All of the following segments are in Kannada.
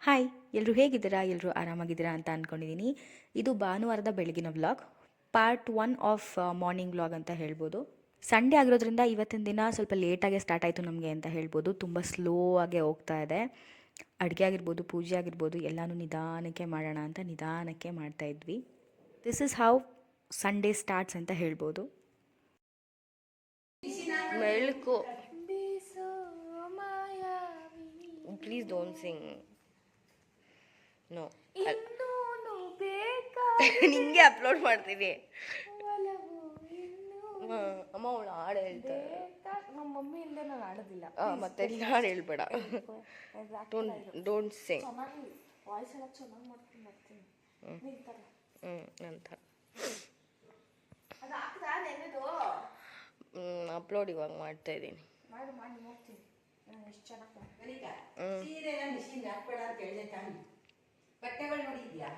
ಹಾಯ್, ಎಲ್ಲರೂ ಹೇಗಿದ್ದೀರಾ? ಎಲ್ಲರೂ ಆರಾಮಾಗಿದ್ದೀರಾ ಅಂತ ಅಂದ್ಕೊಂಡಿದ್ದೀನಿ. ಇದು ಭಾನುವಾರದ ಬೆಳಗಿನ vlog, part 1 of morning vlog ಅಂತ ಹೇಳ್ಬೋದು. ಸಂಡೇ ಆಗಿರೋದ್ರಿಂದ ಇವತ್ತಿನ ದಿನ ಸ್ವಲ್ಪ ಲೇಟಾಗೆ ಸ್ಟಾರ್ಟ್ ಆಯಿತು ನಮಗೆ ಅಂತ ಹೇಳ್ಬೋದು. ತುಂಬ ಸ್ಲೋ ಆಗಿ ಹೋಗ್ತಾ ಇದೆ. ಅಡುಗೆ ಆಗಿರ್ಬೋದು, ಪೂಜೆ ಆಗಿರ್ಬೋದು, ಎಲ್ಲನೂ ನಿಧಾನಕ್ಕೆ ಮಾಡೋಣ ಅಂತ ನಿಧಾನಕ್ಕೆ ಮಾಡ್ತಾಯಿದ್ವಿ. This is how Sunday starts ಅಂತ ಹೇಳ್ಬೋದು. ಮೆಳ್ಕು, ಪ್ಲೀಸ್ ಡೋಂಟ್ ಸಿಂಗ್. ನೋ, ನಿಂಗೆ ಅಪ್ಲೋಡ್ ಮಾಡ್ತೀನಿ. ಅಮ್ಮ ಅವಳು ಹಾಡು ಹೇಳ್ತಾರೆ. ನಮ್ಮ ಮಮ್ಮಿ ಇಲ್ಲದೆ ನಾನು ಆಡೋದಿಲ್ಲ. ಮತ್ತೆ ಹಾಡು ಹೇಳ್ಬೇಡ. ಡೋಂಟ್ ಸಿಂಗ್. ವಾಯ್ಸ್ ಎಲ್ಲ ಚೆನ್ನಾಗಿ ಮಾಡ್ತೀನಿ ಅಂತ ಅಪ್ಲೋಡ್ ಇವಾಗ ಮಾಡ್ತಾ ಇದ್ದೀನಿ. ಬಟ್ಟೆಗಳು ನೋಡಿದ್ಯಾ?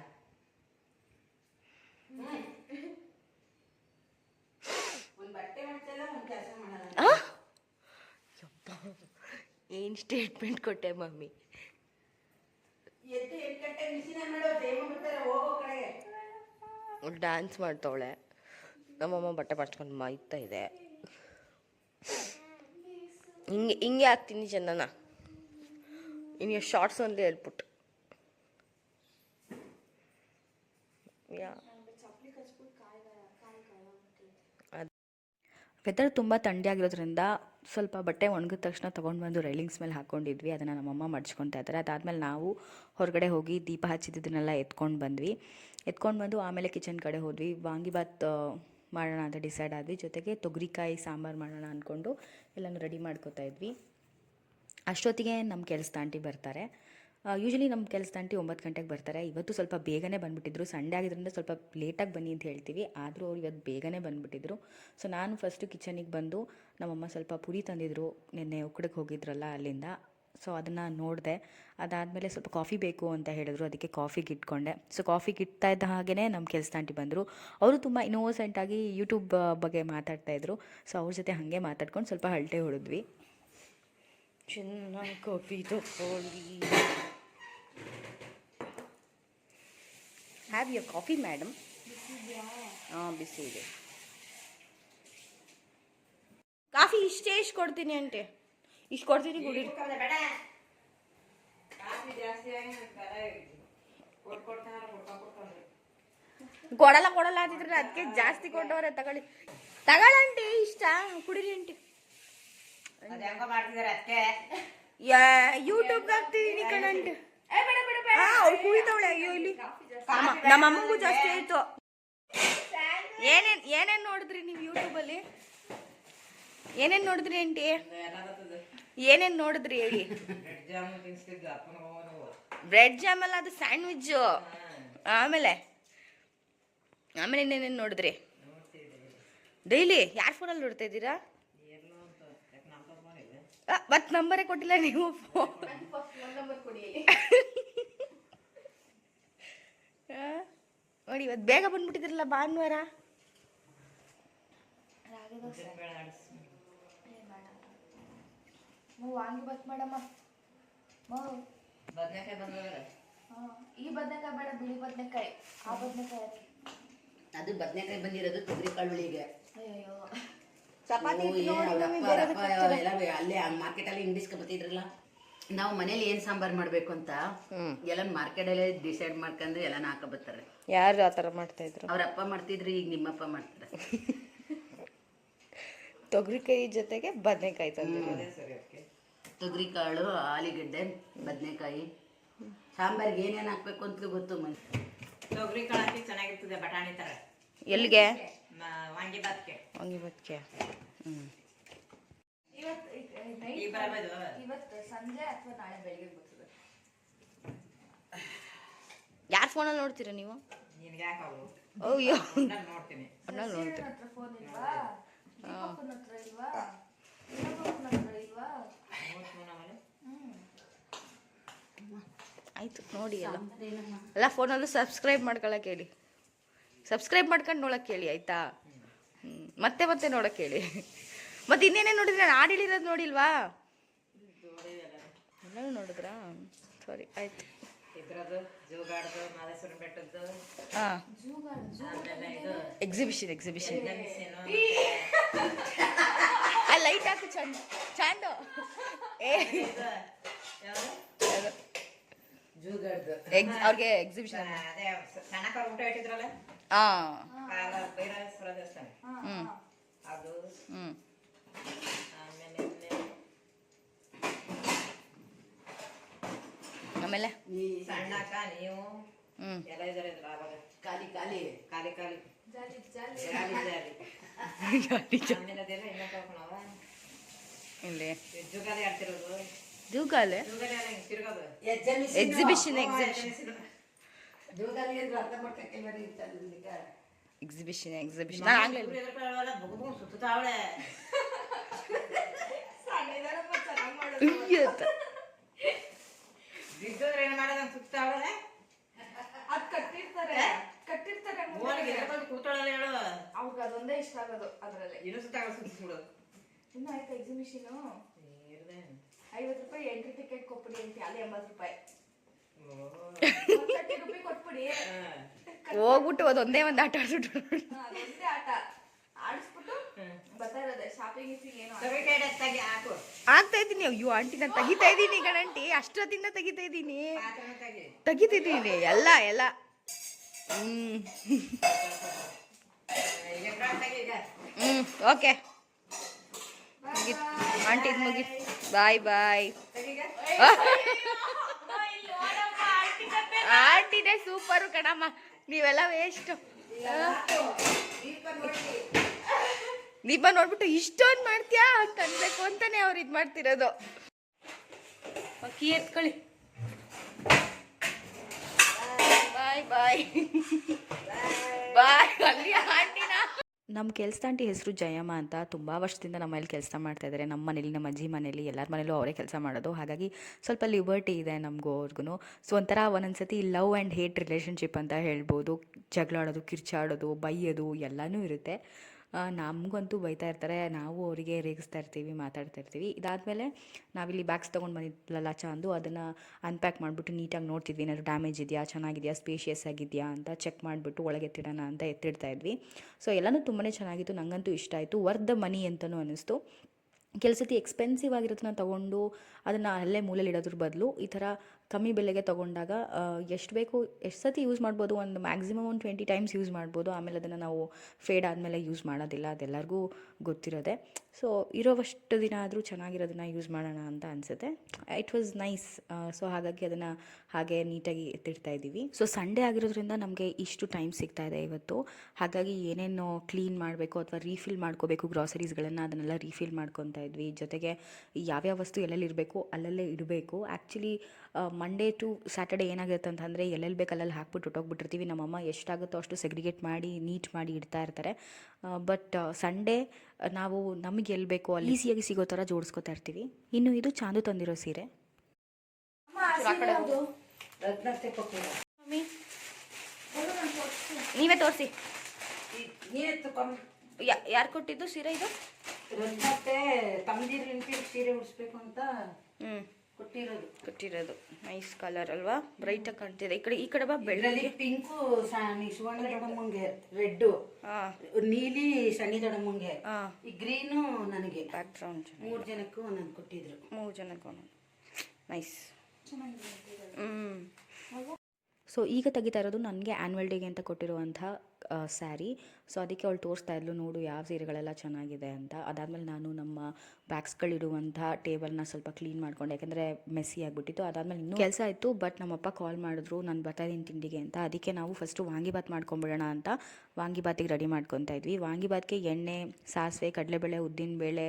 ಒಂದು ಬಟ್ಟೆ ಮಾಡ್ತಲ್ಲ, ಒಂದು ಕೆಲಸ ಮಾಡಲ್ಲ. ಏನು ಸ್ಟೇಟ್ಮೆಂಟ್ ಕೊಟ್ಟೆ ಮಮ್ಮಿ? ಎದ್ದು 8 ಗಂಟೆ ಮಿಷಿನ ಮಾಡೋ ದೇವ ಬರ್ತಾರೆ ಹೋಗೋ ಕಡೆಗೆ. ಅವಳು ಡ್ಯಾನ್ಸ್ ಮಾಡ್ತಾವಳೆ. ನಮ್ಮಮ್ಮ ಬಟ್ಟೆ ಪಡ್ಸ್ಕೊಂಡು ಮೈತಾ ಇದೆ. ಹಿಂಗೆ ಹಾಕ್ತೀನಿ ಚಂದನ. ಇನ್ your ಶಾರ್ಟ್ಸ್ ಓನ್ಲಿ ಹೇಳ್ಬಿಟ್ಟು. ವೆದರ್ ತುಂಬ ಥಂಡಿ ಆಗಿರೋದ್ರಿಂದ ಸ್ವಲ್ಪ ಬಟ್ಟೆ ಒಣಗಿದ ತಕ್ಷಣ ತೊಗೊಂಡು ಬಂದು ರೈಲಿಂಗ್ಸ್ ಮೇಲೆ ಹಾಕ್ಕೊಂಡಿದ್ವಿ. ಅದನ್ನು ನಮ್ಮಮ್ಮ ಮಡ್ಚ್ಕೊತಾ ಇದ್ದಾರೆ. ಅದಾದಮೇಲೆ ನಾವು ಹೊರಗಡೆ ಹೋಗಿ ದೀಪ ಹಚ್ಚಿದ್ದನ್ನೆಲ್ಲ ಎತ್ಕೊಂಡು ಬಂದು ಆಮೇಲೆ ಕಿಚನ್ ಕಡೆ ಹೋದ್ವಿ. ವಾಂಗಿಬಾತ್ ಮಾಡೋಣ ಅಂತ ಡಿಸೈಡ್ ಆದ್ವಿ. ಜೊತೆಗೆ ತೊಗರಿಕಾಯಿ ಸಾಂಬಾರು ಮಾಡೋಣ ಅಂದ್ಕೊಂಡು ಎಲ್ಲನೂ ರೆಡಿ ಮಾಡ್ಕೋತಾ ಇದ್ವಿ. ಅಷ್ಟೊತ್ತಿಗೆ ನಮ್ಮ ಕೆಲಸದ ಆಂಟಿ ಬರ್ತಾರೆ. ಯೂಶ್ವಲಿ ನಮ್ಮ ಕೆಲಸದ ಆಂಟಿ 9 ಗಂಟೆಗೆ ಬರ್ತಾರೆ. ಇವತ್ತು ಸ್ವಲ್ಪ ಬೇಗನೆ ಬಂದುಬಿಟ್ಟಿದ್ರು. ಸಂಡೇ ಆಗಿದ್ದರಿಂದ ಸ್ವಲ್ಪ ಲೇಟಾಗಿ ಬನ್ನಿ ಅಂತ ಹೇಳ್ತೀವಿ, ಆದರೂ ಅವ್ರು ಇವತ್ತು ಬೇಗನೆ ಬಂದುಬಿಟ್ಟಿದ್ರು. ಸೊ ನಾನು ಫಸ್ಟು ಕಿಚನಿಗೆ ಬಂದು ನಮ್ಮಮ್ಮ ಸ್ವಲ್ಪ ಪುರಿ ತಂದಿದ್ರು, ನಿನ್ನೆ ಉಕ್ಕಡಕ್ಕೆ ಹೋಗಿದ್ರಲ್ಲ ಅಲ್ಲಿಂದ. ಸೊ ಅದನ್ನು ನೋಡಿದೆ. ಅದಾದಮೇಲೆ ಸ್ವಲ್ಪ ಕಾಫಿ ಬೇಕು ಅಂತ ಹೇಳಿದ್ರು, ಅದಕ್ಕೆ ಕಾಫಿಗೆ ಇಟ್ಕೊಂಡೆ. ಸೊ ಕಾಫಿಗೆ ಇಡ್ತಾ ಇದ್ದ ಹಾಗೇ ನಮ್ಮ ಕೆಲಸದ ಆಂಟಿ ಬಂದರು. ಅವರು ತುಂಬ ಇನ್ನೋಸೆಂಟಾಗಿ ಯೂಟ್ಯೂಬ್ ಬಗ್ಗೆ ಮಾತಾಡ್ತಾಯಿದ್ರು. ಸೊ ಅವ್ರ ಜೊತೆ ಹಾಗೆ ಮಾತಾಡ್ಕೊಂಡು ಸ್ವಲ್ಪ ಹರಟೆ ಹೊಡೆದ್ವಿ. ಚೆನ್ನಾಗಿ ಕಾಫಿ ತಗೊಳ್ಳಿ. Have your coffee madam? ಬಿಸಿ ಇದೆ. ಕಾಫಿ ಇಷ್ಟೇ ಇಷ್ಟು ಕೊಡ್ತೀನಿ ಅಂಟೆ, ಇಷ್ಟು ಕೊಡ್ತೀನಿ ಕುಡಿ. ಕೊಡಲ್ಲ ಅಂತಿದ್ರೆ ಅದಕ್ಕೆ ಜಾಸ್ತಿ ಕೊಟ್ಟವ್ರೆ. ತಗೊಳ್ಳಂಟಿ, ಇಷ್ಟ ಕುಡಿರಿ ಅಂಟಿ. ಯೂಟ್ಯೂಬ್ಗೆ ಹಾಕ್ತಿದ್ದೀನಿ ಕಣಂಟಿ. ಅವ್ಳು ಕುಡಿತವಳೆ. ಅಯ್ಯೋ, ಇಲ್ಲಿ ನಮ್ಮಮ್ಮಗೂ ಜಾಸ್ತಿ ಆಯ್ತು. ಏನೇನು ನೋಡಿದ್ರಿ ನೀವು ಯೂಟ್ಯೂಬಲ್ಲಿ? ಏನೇನು ನೋಡಿದ್ರಿ ಆಂಟಿ? ಏನೇನು ನೋಡಿದ್ರಿ ಹೇಳಿ? ಬ್ರೆಡ್ ಜಾಮ್ ಅಲ್ಲ, ಅದು ಸ್ಯಾಂಡ್ವಿಚ್ಚು. ಆಮೇಲೆ ಇನ್ನೇನೇನು ನೋಡಿದ್ರಿ? ಡೈಲಿ ಯಾರ ಫೋನಲ್ಲಿ ನೋಡ್ತಾ ಇದ್ದೀರಾ? ಮತ್ತೆ ನಂಬರೇ ಕೊಟ್ಟಿಲ್ಲ ನೀವು. ನೋಡಿ, ಇವತ್ತು ಬೇಗ ಬಂದ್ಬಿಟ್ಟಿದ್ರಲ್ಲ ಭಾನುವಾರ. ವಾಂಗಿಬಾತ್ ಮಾಡಮ್ಮ. ಈ ಬದನೆಕಾಯಿ ಬೇಡ, ಬಿಳಿ ಬದನೆಕಾಯಿ. ಆ ಬದನೆಕಾಯಿ ಅದು ಬದನೆಕಾಯಿ ಬಂದಿರೋದು ತೊಗರಿ ಕಾಳುಗಳಿಗೆ. ಅಯ್ಯೋ, ಚಪಾತಿ ಅಲ್ಲೇ ಮಾರ್ಕೆಟಲ್ಲಿ ಹಿಂಡಿಸ್ಕೊ ಬತ್ತಿದ್ರಲ್ಲ. ನಾವು ಮನೇಲಿ ಏನ್ ಸಾಂಬಾರ್ ಮಾಡ್ಬೇಕು ಅಂತ ಎಲ್ಲ ಮಾರ್ಕೆಟಲ್ಲೇ ಡಿಸೈಡ್ ಮಾಡ್ಕೊಂಡು ಎಲ್ಲಾನ ಹಾಕ ಬರ್ತಾರೆ. ಯಾರು ಆ ಥರ ಮಾಡ್ತಾ ಇದ್ರು? ಅವ್ರ ಅಪ್ಪ ಮಾಡ್ತಿದ್ರು, ಈಗ ನಿಮ್ಮಪ್ಪ ಮಾಡ್ತಾರೆ. ತೊಗರಿಕಾಯಿ ಜೊತೆಗೆ ಬದನೆಕಾಯಿ ತಂದಿರೋದು. ತೊಗರಿ ಕಾಳು, ಆಲೂಗಡ್ಡೆ, ಬದನೆಕಾಯಿ ಸಾಂಬಾರ್ಗೆ ಏನೇನು ಹಾಕ್ಬೇಕು ಅಂತಲೂ ಗೊತ್ತು. ತೊಗರಿ ಕಾಳು ಹಾಕಿ ಚೆನ್ನಾಗಿರ್ತದೆ, ಬಟಾಣಿ ತರ. ಎಲ್ಲಿಗೆ? ವಾಂಗಿಬಾತ್ಗೆ. ಇವತ್ತು ಸಂಜೆ ಅಥವಾ ನಾಳೆ ಬೆಳಿಗ್ಗೆ ಬರ್ತದೆ. ಯಾರ ಫೋನಲ್ಲಿ ನೋಡ್ತೀರಾ ನೀವು? ಅಯ್ಯೋ, ನೋಡ್ತೀನಿ. ಆಯ್ತು ನೋಡಿ, ಎಲ್ಲ ಫೋನಲ್ಲೂ ಸಬ್ಸ್ಕ್ರೈಬ್ ಮಾಡ್ಕೊಳಕ್ಕೆ ಹೇಳಿ. ಸಬ್ಸ್ಕ್ರೈಬ್ ಮಾಡ್ಕೊಂಡು ನೋಡಕ್ಕೆ ಹೇಳಿ, ಆಯಿತಾ? ಮತ್ತೆ ನೋಡಕ್ಕೆ ಹೇಳಿ. ಮತ್ತೆ ಇನ್ನೇನೇನು ನೋಡಿದ್ರೆ? ನಾನು ಹಾಡು ಹೇಳಿರೋದು ನೋಡಿಲ್ವಾ? ಎಲ್ಲರೂ ನೋಡಿದ್ರಾ? ಸಾರಿ, ಆಯ್ತು. ಇದ್ರದ್ದು ಜೂಗಾಡ್ದು ಮಾದೇಶ್ವರ ಬೆಟ್ಟದ್ದು ಹಾಂ ಆಮೇಲೆ ಇದು ಎಕ್ಸಿಬಿಷನ್ ಮಿಷನು ಆ ಲೈಟ್ ಹಾಕು ಚಂದ ಏ ಯಾವುದು ಜೂಗಾಡ್ದು ಅವ್ರಿಗೆ ಎಕ್ಸಿಬಿಷನ್ ಅದೇ ಸಣ್ಣಕ್ಕ ಊಟ ಇಟ್ಟಿದ್ರಲ್ಲ ಹಾಂ ಭೈರವೇಶ್ವರ ದೇವಸ್ಥಾನ ಹ್ಞೂ ಅದು ಹ್ಞೂ ಆಮೇಲೆ ಸಣ್ಣಕ್ಕ ನೀವು ಹ್ಞೂ ಎಲ್ಲ ಇದಾರೆ ಅವಾಗ ಖಾಲಿ ಖಾಲಿ ಖಾಲಿ ಖಾಲಿ ಜಾಲಿ ಜಾಲಿ ಜಾಲಿ ಜಾಲಿ ಆಮೇಲೆ ಅದೆಲ್ಲ ಇನ್ನೂ ತಗೊಳವ ಇಲ್ಲಿ ಜುಗಾಲಿ ಆಡ್ತಿರೋದು ಜೂಗಾಲೆ ಜುಗಾಲಿ ಎಲ್ಲ ಹಿಂಗೆ ತಿರ್ಗೋದು ಎಕ್ಸಿಬಿಷನ್ ಜುಗಾಲಿ ಅಂದ್ರೆ ಅರ್ಥ ಮಾಡ್ತಕ್ಕೆ ಬರೀ ಎಕ್ಸಿಬಿಷನ್ ನಾನು ಆಗ್ಲೇ ಸುತ್ತಾವಳೆ ಬಿದ್ದೋದ್ರೆ ಏನು ಮಾಡೋದಂಗೆ ಸುತ್ತಾವಳೆ ಅದ್ ಕಟ್ಟಿರ್ತಾರೆ ಕೂತಾಳಲ್ಲ ಹೇಳು ಅವ್ರಿಗೆ ಅದೊಂದೇ ಇಷ್ಟ ಆಗೋದು ಅದ್ರಲ್ಲಿ. ಇನ್ನೂ ಸುತ್ತಾಗ ಸುತ್ತಿಸ್ಬಿಡೋದು ಇನ್ನು ಆಯ್ತಾ ಎಕ್ಸಿಬಿಷನ್ 50 ರೂಪಾಯಿ ಎಂಟ್ರಿ ಟಿಕೆಟ್ ಕೊಟ್ಬಿಡಿ ಅಂತ ಅಲ್ಲಿ 80 ರೂಪಾಯಿ 30 ರೂಪಾಯಿ ಕೊಟ್ಬಿಡಿ ಹೋಗ್ಬಿಟ್ಟು ಅದೊಂದೇ ಒಂದು ಆಟ ಆಡ್ಬಿಟ್ಟು ಅದೊಂದೇ ಆಟ ಆಡಿಸ್ಬಿಟ್ಟು ಬರ್ತಾ ಇರೋದೆ ಶಾಪಿಂಗ್ ಏನು ಹಾಕು ಆಗ್ತಾ ಇದ್ದೀನಿ. ಅಯ್ಯೋ ಆಂಟಿ ನಾನು ತೆಗಿತಾ ಇದ್ದೀನಿ ಗಣಂಟಿ, ಅಷ್ಟೊತ್ತಿಂದ ತೆಗಿತಾ ಇದ್ದೀನಿ ತೆಗಿತಿದ್ದೀನಿ ಎಲ್ಲ ಓಕೆ ಆಂಟಿ ಮುಗಿ ಬಾಯ್ ಬಾಯ್. ಆಂಟಿನೇ ಸೂಪರು ಕಣಮ್ಮ, ನೀವೆಲ್ಲ ವೇಸ್ಟ್. ದೀಪ ನೋಡ್ಬಿಟ್ಟು ಇಷ್ಟೊಂದು ಮಾಡ್ತೀಯಾ ಅಂತ ಅನ್ಬೇಕು ಅಂತಾನೆ ಅವ್ರು ಇದು ಮಾಡ್ತಿರೋದು. ಕೀ ಎತ್ಕೊಳ್ಳಿ. ಬಾಯ್ ಬಾಯ್ ಬಾಯ್. ಅಲ್ಲಿ ಆಂಟಿನ ನಮ್ಮ ಕೆಲಸದ ಆಂಟಿ ಹೆಸರು ಜಯಮ್ಮ ಅಂತ. ತುಂಬ ವರ್ಷದಿಂದ ನಮ್ಮ ಮನೇಲಿ ಕೆಲಸ ಮಾಡ್ತಾಯಿದ್ದಾರೆ. ನಮ್ಮ ಮನೇಲಿ, ನಮ್ಮ ಅಜ್ಜಿ ಮನೇಲಿ, ಎಲ್ಲರ ಮನೇಲೂ ಅವರೇ ಕೆಲಸ ಮಾಡೋದು. ಹಾಗಾಗಿ ಸ್ವಲ್ಪ ಲಿಬರ್ಟಿ ಇದೆ ನಮಗೂ ಅವ್ರಿಗೂ. ಸೊ ಒಂಥರ ಒಂದೊಂದ್ಸತಿ ಲವ್ ಆ್ಯಂಡ್ ಹೇಟ್ ರಿಲೇಷನ್ಶಿಪ್ ಅಂತ ಹೇಳ್ಬೋದು. ಜಗಳಾಡೋದು, ಕಿರ್ಚಾಡೋದು, ಬೈಯೋದು ಎಲ್ಲನೂ ಇರುತ್ತೆ. ನಮಗಂತೂ ಬೈತಾ ಇರ್ತಾರೆ, ನಾವು ಅವರಿಗೆ ರೇಗಿಸ್ತಾ ಇರ್ತೀವಿ, ಮಾತಾಡ್ತಾ ಇರ್ತೀವಿ. ಇದಾದಮೇಲೆ ನಾವಿಲ್ಲಿ ಬ್ಯಾಗ್ಸ್ ತೊಗೊಂಡು ಬಂದಿದ್ಲಲ್ಲ ಚಂದು, ಅದನ್ನು ಅನ್ಪ್ಯಾಕ್ ಮಾಡಿಬಿಟ್ಟು ನೀಟಾಗಿ ನೋಡ್ತಿದ್ವಿ, ಏನಾದರೂ ಡ್ಯಾಮೇಜ್ ಇದೆಯಾ, ಚೆನ್ನಾಗಿದೆಯಾ, ಸ್ಪೇಷಿಯಸ್ ಆಗಿದೆಯಾ ಅಂತ ಚೆಕ್ ಮಾಡಿಬಿಟ್ಟು ಒಳಗೆ ಎತ್ತಿಡೋಣ ಅಂತ ಎತ್ತಿಡ್ತಾ ಇದ್ವಿ. ಸೊ ಎಲ್ಲನೂ ತುಂಬಾ ಚೆನ್ನಾಗಿತ್ತು, ನನಗಂತೂ ಇಷ್ಟ ಆಯಿತು. ವರ್ತ್ ದ ಮನಿ ಅಂತಲೂ ಅನ್ನಿಸ್ತು. ಕೆಲಸತಿ ಎಕ್ಸ್ಪೆನ್ಸಿವ್ ಆಗಿರೋದನ್ನ ತೊಗೊಂಡು ಅದನ್ನು ಅಲ್ಲೇ ಮೂಲೆಯಲ್ಲಿ ಇಡೋದ್ರ ಬದಲು ಈ ಥರ ಕಮ್ಮಿ ಬೆಲೆಗೆ ತೊಗೊಂಡಾಗ ಎಷ್ಟು ಬೇಕು ಎಷ್ಟು ಸತಿ ಯೂಸ್ ಮಾಡ್ಬೋದು, ಒಂದು ಮ್ಯಾಕ್ಸಿಮಮ್ ಒಂದು 20 ಟೈಮ್ಸ್ ಯೂಸ್ ಮಾಡ್ಬೋದು. ಆಮೇಲೆ ಅದನ್ನು ನಾವು ಫೇಡ್ ಆದಮೇಲೆ ಯೂಸ್ ಮಾಡೋದಿಲ್ಲ, ಅದೆಲ್ಲರಿಗೂ ಗೊತ್ತಿರೋದೆ. ಸೊ ಇರೋವಷ್ಟು ದಿನ ಆದರೂ ಚೆನ್ನಾಗಿರೋದನ್ನ ಯೂಸ್ ಮಾಡೋಣ ಅಂತ ಅನಿಸುತ್ತೆ. It was nice. ಸೊ ಹಾಗಾಗಿ ಅದನ್ನು ಹಾಗೆ ನೀಟಾಗಿ ಎತ್ತಿಡ್ತಾ ಇದ್ದೀವಿ. ಸೊ ಸಂಡೇ ಆಗಿರೋದ್ರಿಂದ ನಮಗೆ ಇಷ್ಟು ಟೈಮ್ ಸಿಗ್ತಾ ಇದೆ ಇವತ್ತು. ಹಾಗಾಗಿ ಏನೇನು ಕ್ಲೀನ್ ಮಾಡಬೇಕು ಅಥವಾ ರೀಫಿಲ್ ಮಾಡ್ಕೋಬೇಕು ಗ್ರಾಸರೀಸ್ಗಳನ್ನು, ಅದನ್ನೆಲ್ಲ ರೀಫಿಲ್ ಮಾಡ್ಕೊತಾ ಇದ್ವಿ. ಜೊತೆಗೆ ಯಾವ್ಯಾವ ವಸ್ತು ಎಲ್ಲೆಲ್ಲಿ ಇರಬೇಕು ಅಲ್ಲಲ್ಲೇ ಇಡಬೇಕು. ಆ್ಯಕ್ಚುಲಿ ಮಂಡೇ ಟು ಸ್ಯಾಟರ್ಡೇ ಏನಾಗುತ್ತೆ ಅಂತಂದರೆ ಎಲ್ಲೆಲ್ಲಿ ಬೇಕು ಅಲ್ಲಲ್ಲಿ ಹಾಕ್ಬಿಟ್ಟು ಹೊಟ್ಟೋಗ್ಬಿಟ್ಟಿರ್ತೀವಿ. ನಮ್ಮಮ್ಮ ಎಷ್ಟಾಗುತ್ತೋ ಅಷ್ಟು ಸೆಗ್ರಿಗೇಟ್ ಮಾಡಿ ನೀಟ್ ಮಾಡಿ ಇಡ್ತಾ ಇರ್ತಾರೆ. ಬಟ್ ಸಂಡೇ ನಾವು ನಮಗೆ ಎಲ್ಲಿ ಬೇಕೋ ಅಲ್ಲಿ ಈಸಿಯಾಗಿ ಸಿಗೋ ಥರ ಜೋಡಿಸ್ಕೊತಾ ಇರ್ತೀವಿ. ಇನ್ನು ಇದು ಚಾಂದು ತಂದಿರೋ ಸೀರೆ. ಮಮ್ಮಿ ನೀವೇ ತೋರಿಸಿ. ಯಾರು ಕೊಟ್ಟಿದ್ದು ಸೀರೆ ಇದು? ಸೀರೆ ಉಡಿಸ್ಬೇಕು ಅಂತ ಕೊಟ್ಟಿರೋದು. ನೈಸ್ ಕಲರ್ ಅಲ್ವಾ, ಬ್ರೈಟಾಗಿ ಕಾಣ್ತಿದೆ. ಈ ಕಡೆ ಬಾ. ಬೆಳ್ಳಲ್ಲಿ ಪಿಂಕು ಶಿವಣ್ಣ ದೊಡ್ಡಮ್ಮಂಗೆ, ರೆಡ್ಡು ನೀಲಿ ಸಣ್ಣ ದೊಡ್ಡಮ್ಮಂಗೆ, ಈ ಗ್ರೀನು ನನಗೆ. ಬ್ಯಾಕ್ ಗ್ರೌಂಡ್ 3 ಜನಕ್ಕೂ ನಾನು ಕೊಟ್ಟಿದ್ರು. 3 ಜನಕ್ಕೂ ನೈಸ್. ಸೊ ಈಗ ತೆಗಿತಾ ಇರೋದು ನನಗೆ ಆ್ಯನ್ಯುವಲ್ ಡೇಗೆ ಅಂತ ಕೊಟ್ಟಿರುವಂಥ ಸ್ಯಾರಿ. ಸೊ ಅದಕ್ಕೆ ಅವಳು ತೋರಿಸ್ತಾ ಇದ್ಲು, ನೋಡು ಯಾವ ಸೀರೆಗಳೆಲ್ಲ ಚೆನ್ನಾಗಿದೆ ಅಂತ. ಅದಾದಮೇಲೆ ನಾನು ನಮ್ಮ ಬ್ಯಾಗ್ಸ್ಗಳಿಡುವಂಥ ಟೇಬಲ್ನ ಸ್ವಲ್ಪ ಕ್ಲೀನ್ ಮಾಡ್ಕೊಂಡೆ, ಯಾಕೆಂದರೆ ಮೆಸ್ಸಿ ಆಗಿಬಿಟ್ಟಿತ್ತು. ಅದಾದಮೇಲೆ ಇನ್ನೂ ಕೆಲಸ ಇತ್ತು. ಬಟ್ ನಮ್ಮಪ್ಪ ಕಾಲ್ ಮಾಡಿದ್ರು, ನಾನು ಬರ್ತಾಯಿದ್ದೀನಿ ತಿಂಡಿಗೆ ಅಂತ. ಅದಕ್ಕೆ ನಾವು ಫಸ್ಟು ವಾಂಗಿಬಾತ್ ಮಾಡ್ಕೊಂಬಿಡೋಣ ಅಂತ ವಾಂಗಿಬಾತಿಗೆ ರೆಡಿ ಮಾಡ್ಕೊತಾ ಇದ್ವಿ. ವಾಂಗಿಬಾತ್ಗೆ ಎಣ್ಣೆ, ಸಾಸಿವೆ, ಕಡಲೆಬೇಳೆ, ಉದ್ದಿನಬೇಳೆ,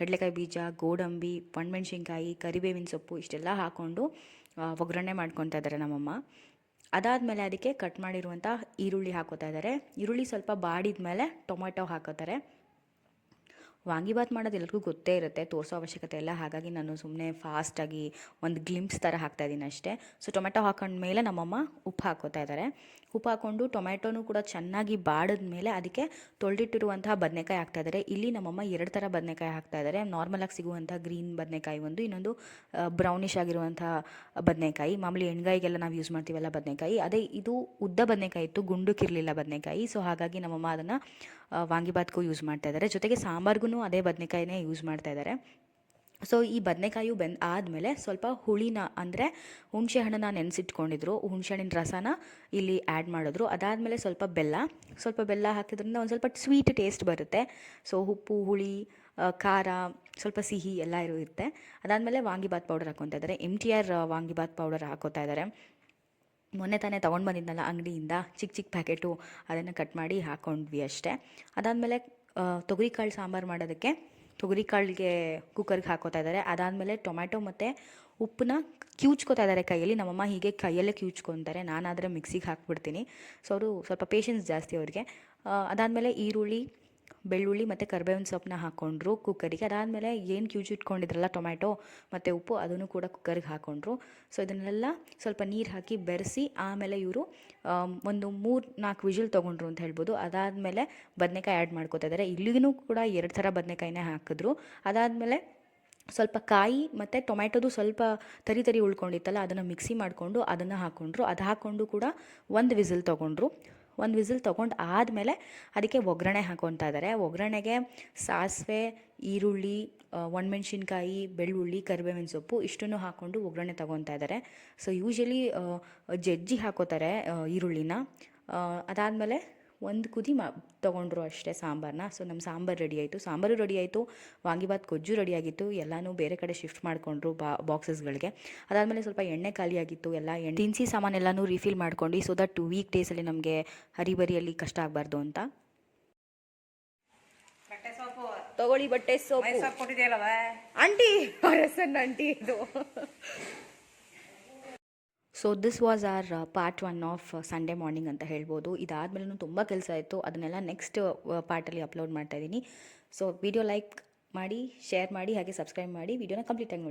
ಕಡಲೆಕಾಯಿ ಬೀಜ, ಗೋಡಂಬಿ, ಒಣಮೆಣ್ಸಿನ್ಕಾಯಿ, ಕರಿಬೇವಿನ ಸೊಪ್ಪು ಇಷ್ಟೆಲ್ಲ ಹಾಕ್ಕೊಂಡು ಒಗ್ಗರಣೆ ಮಾಡ್ಕೊತಾ ಇದ್ದಾರೆ ನಮ್ಮಮ್ಮ. ಅದಾದಮೇಲೆ ಅದಕ್ಕೆ ಕಟ್ ಮಾಡಿರುವಂಥ ಈರುಳ್ಳಿ ಹಾಕೋತಾ ಇದ್ದಾರೆ. ಈರುಳ್ಳಿ ಸ್ವಲ್ಪ ಬಾಡಿದ ಮೇಲೆ ಟೊಮೆಟೊ ಹಾಕೋತಾರೆ. ವಾಂಗಿಬಾತ್ ಮಾಡೋದು ಎಲ್ಲರಿಗೂ ಗೊತ್ತೇ ಇರುತ್ತೆ, ತೋರಿಸೋ ಅವಶ್ಯಕತೆ ಇಲ್ಲ. ಹಾಗಾಗಿ ನಾನು ಸುಮ್ಮನೆ ಫಾಸ್ಟಾಗಿ ಒಂದು ಗ್ಲಿಂಪ್ಸ್ ಥರ ಹಾಕ್ತಾಯಿದ್ದೀನಿ ಅಷ್ಟೇ. ಸೊ ಟೊಮೆಟೊ ಹಾಕೊಂಡ್ಮೇಲೆ ನಮ್ಮಮ್ಮ ಉಪ್ಪು ಹಾಕೋತಾ ಇದ್ದಾರೆ. ಉಪ್ಪು ಹಾಕ್ಕೊಂಡು ಟೊಮ್ಯಾಟೋನು ಕೂಡ ಚೆನ್ನಾಗಿ ಬಾಡಿದ ಮೇಲೆ ಅದಕ್ಕೆ ತೊಳೆದಿಟ್ಟಿರುವಂತಹ ಬದನೆಕಾಯಿ ಹಾಕ್ತಾಯಿದ್ದಾರೆ. ಇಲ್ಲಿ ನಮ್ಮಮ್ಮ 2 ಥರ ಬದನೆಕಾಯಿ ಹಾಕ್ತಾಯಿದ್ದಾರೆ. ನಾರ್ಮಲಾಗಿ ಸಿಗುವಂಥ ಗ್ರೀನ್ ಬದನೆಕಾಯಿ ಒಂದು, ಇನ್ನೊಂದು ಬ್ರೌನಿಷ್ ಆಗಿರುವಂಥ ಬದನೆಕಾಯಿ. ಮಾಮೂಲಿ ಎಣ್ಗಾಯಿಗೆಲ್ಲ ನಾವು ಯೂಸ್ ಮಾಡ್ತೀವಲ್ಲ ಬದನೆಕಾಯಿ, ಅದೇ ಇದು ಉದ್ದ ಬದನೆಕಾಯಿ ಇತ್ತು, ಗುಂಡುಕ್ಕಿರಲಿಲ್ಲ ಬದನೆಕಾಯಿ. ಸೊ ಹಾಗಾಗಿ ನಮ್ಮಮ್ಮ ಅದನ್ನು ವಾಂಗಿಬಾತ್ಗೂ ಯೂಸ್ ಮಾಡ್ತಾಯಿದ್ದಾರೆ. ಜೊತೆಗೆ ಸಾಂಬಾರ್ಗೂ ಅದೇ ಬದನೆಕಾಯಿನೇ ಯೂಸ್ ಮಾಡ್ತಾಯಿದ್ದಾರೆ. ಸೊ ಈ ಬದನೆಕಾಯಿ ಆದಮೇಲೆ ಸ್ವಲ್ಪ ಹುಳಿನ ಅಂದರೆ ಹುಣಸೆ ಹಣ್ಣನ್ನು ನೆನೆಸಿಟ್ಕೊಂಡಿದ್ರು, ಹುಣಸೆ ಹಣ್ಣಿನ ರಸನ ಇಲ್ಲಿ ಆ್ಯಡ್ ಮಾಡಿದ್ರು. ಅದಾದಮೇಲೆ ಸ್ವಲ್ಪ ಬೆಲ್ಲ ಹಾಕಿದ್ರಿಂದ ಒಂದು ಸ್ವಲ್ಪ ಸ್ವೀಟ್ ಟೇಸ್ಟ್ ಬರುತ್ತೆ. ಸೊ ಉಪ್ಪು, ಹುಳಿ, ಖಾರ, ಸ್ವಲ್ಪ ಸಿಹಿ ಎಲ್ಲ ಇರುತ್ತೆ. ಅದಾದಮೇಲೆ ವಾಂಗಿಬಾತ್ ಪೌಡರ್ ಹಾಕ್ಕೊತಾ ಇದ್ದಾರೆ. MTR ವಾಂಗಿಬಾತ್ ಪೌಡರ್ ಹಾಕೋತಾ ಇದ್ದಾರೆ. ಮೊನ್ನೆ ತಾನೇ ತೊಗೊಂಡು ಬಂದಿದ್ನಲ್ಲ ಅಂಗಡಿಯಿಂದ, ಚಿಕ್ಕ ಪ್ಯಾಕೆಟು, ಅದನ್ನು ಕಟ್ ಮಾಡಿ ಹಾಕ್ಕೊಂಡ್ವಿ ಅಷ್ಟೇ. ಅದಾದಮೇಲೆ ತೊಗರಿಕಾಳು ಸಾಂಬಾರು ಮಾಡೋದಕ್ಕೆ ತೊಗರಿಕಾಳಿಗೆ ಕುಕ್ಕರ್ಗೆ ಹಾಕೋತಾ ಇದ್ದಾರೆ. ಅದಾದಮೇಲೆ ಟೊಮ್ಯಾಟೊ ಮತ್ತು ಉಪ್ಪನ್ನ ಕಿವುಚ್ಕೋತಾ ಇದ್ದಾರೆ ಕೈಯಲ್ಲಿ. ನಮ್ಮಮ್ಮ ಹೀಗೆ ಕೈಯಲ್ಲೇ ಕಿವುಚ್ಕೊತಾರೆ, ನಾನಾದರೆ ಮಿಕ್ಸಿಗೆ ಹಾಕ್ಬಿಡ್ತೀನಿ. ಸೊ ಅವರು ಸ್ವಲ್ಪ ಪೇಷನ್ಸ್ ಜಾಸ್ತಿ ಅವ್ರಿಗೆ. ಅದಾದಮೇಲೆ ಈರುಳ್ಳಿ, ಬೆಳ್ಳುಳ್ಳಿ ಮತ್ತು ಕರಿಬೇವಿನ ಸೊಪ್ಪನ್ನ ಹಾಕ್ಕೊಂಡ್ರು ಕುಕ್ಕರಿಗೆ. ಅದಾದಮೇಲೆ ಏನು ಕಿವುಚಿಟ್ಕೊಂಡಿದ್ರಲ್ಲ ಟೊಮ್ಯಾಟೊ ಮತ್ತು ಉಪ್ಪು, ಅದನ್ನು ಕೂಡ ಕುಕ್ಕರ್ಗೆ ಹಾಕ್ಕೊಂಡ್ರು. ಸೊ ಇದನ್ನೆಲ್ಲ ಸ್ವಲ್ಪ ನೀರು ಹಾಕಿ ಬೆರೆಸಿ ಆಮೇಲೆ ಇವರು ಒಂದು 3-4 ವಿಜಿಲ್ ತೊಗೊಂಡ್ರು ಅಂತ ಹೇಳ್ಬೋದು. ಅದಾದಮೇಲೆ ಬದನೆಕಾಯಿ ಆ್ಯಡ್ ಮಾಡ್ಕೋತಾ ಇದ್ದಾರೆ. ಇಲ್ಲಿಗೂ ಕೂಡ 2 ಥರ ಬದನೆಕಾಯಿನೇ ಹಾಕಿದ್ರು. ಅದಾದಮೇಲೆ ಸ್ವಲ್ಪ ಕಾಯಿ ಮತ್ತು ಟೊಮ್ಯಾಟೊದು ಸ್ವಲ್ಪ ತರಿ ಉಳ್ಕೊಂಡಿತ್ತಲ್ಲ, ಅದನ್ನು ಮಿಕ್ಸಿ ಮಾಡಿಕೊಂಡು ಅದನ್ನು ಹಾಕ್ಕೊಂಡ್ರು. ಅದು ಹಾಕ್ಕೊಂಡು ಕೂಡ 1 ವಿಸಿಲ್ ತೊಗೊಂಡ್ರು. 1 ವಿಸಿಲ್ ತೊಗೊಂಡು ಆದಮೇಲೆ ಅದಕ್ಕೆ ಒಗ್ಗರಣೆ ಹಾಕ್ಕೊತಾ ಇದ್ದಾರೆ. ಒಗ್ಗರಣೆಗೆ ಸಾಸಿವೆ, ಈರುಳ್ಳಿ, ಒಣಮೆಣ್ಸಿನ್ಕಾಯಿ, ಬೆಳ್ಳುಳ್ಳಿ, ಕರಿಬೇವಿನ ಸೊಪ್ಪು ಇಷ್ಟನ್ನು ಹಾಕ್ಕೊಂಡು ಒಗ್ಗರಣೆ ತೊಗೊತಾ ಇದ್ದಾರೆ. ಸೊ ಯೂಶ್ವಲಿ ಜಜ್ಜಿ ಹಾಕೋತಾರೆ ಈರುಳ್ಳಿನ. ಅದಾದಮೇಲೆ 1 ಕುದಿ ತೊಗೊಂಡ್ರು ಅಷ್ಟೇ ಸಾಂಬಾರನ್ನ. ಸೊ ನಮ್ಮ ಸಾಂಬಾರು ರೆಡಿ ಆಯಿತು, ಸಾಂಬಾರು ರೆಡಿ ಆಯಿತು, ವಾಂಗಿಬಾತ್ ಗೊಜ್ಜು ರೆಡಿಯಾಗಿತ್ತು. ಎಲ್ಲನೂ ಬೇರೆ ಕಡೆ ಶಿಫ್ಟ್ ಮಾಡಿಕೊಂಡ್ರು ಬಾಕ್ಸಸ್ಗಳಿಗೆ. ಅದಾದಮೇಲೆ ಸ್ವಲ್ಪ ಎಣ್ಣೆ ಖಾಲಿಯಾಗಿತ್ತು, ಎಲ್ಲ ದಿನಸಿ ಸಾಮಾನೆಲ್ಲನೂ ರೀಫಿಲ್ ಮಾಡ್ಕೊಂಡು, ಸೊ ದಟ್ ವೀಕ್ ಡೇಸಲ್ಲಿ ನಮಗೆ ಹರಿಬರಿಯಲ್ಲಿ ಕಷ್ಟ ಆಗಬಾರ್ದು ಅಂತ. ತಗೊಳ್ಳಿ ಬಟ್ಟೆ ಸೋಪು ಆಂಟಿ, ರಸನ್ ಆಂಟಿ ಇದು. So this was are part 1 of Sunday morning ಅಂತ ಹೇಳ್ಬೋದು. ಇದಾದಮೇಲೆ ತುಂಬ ಕೆಲಸ ಇತ್ತು, ಅದನ್ನೆಲ್ಲ ನೆಕ್ಸ್ಟ್ ಪಾರ್ಟಲ್ಲಿ ಅಪ್ಲೋಡ್ ಮಾಡ್ತಾಯಿದ್ದೀನಿ. ಸೊ ವಿಡಿಯೋ ಲೈಕ್ ಮಾಡಿ, ಶೇರ್ ಮಾಡಿ, ಹಾಗೆ ಸಬ್ಸ್ಕ್ರೈಬ್ ಮಾಡಿ, ವಿಡಿಯೋನ ಕಂಪ್ಲೀಟಾಗಿ ನೋಡಿ.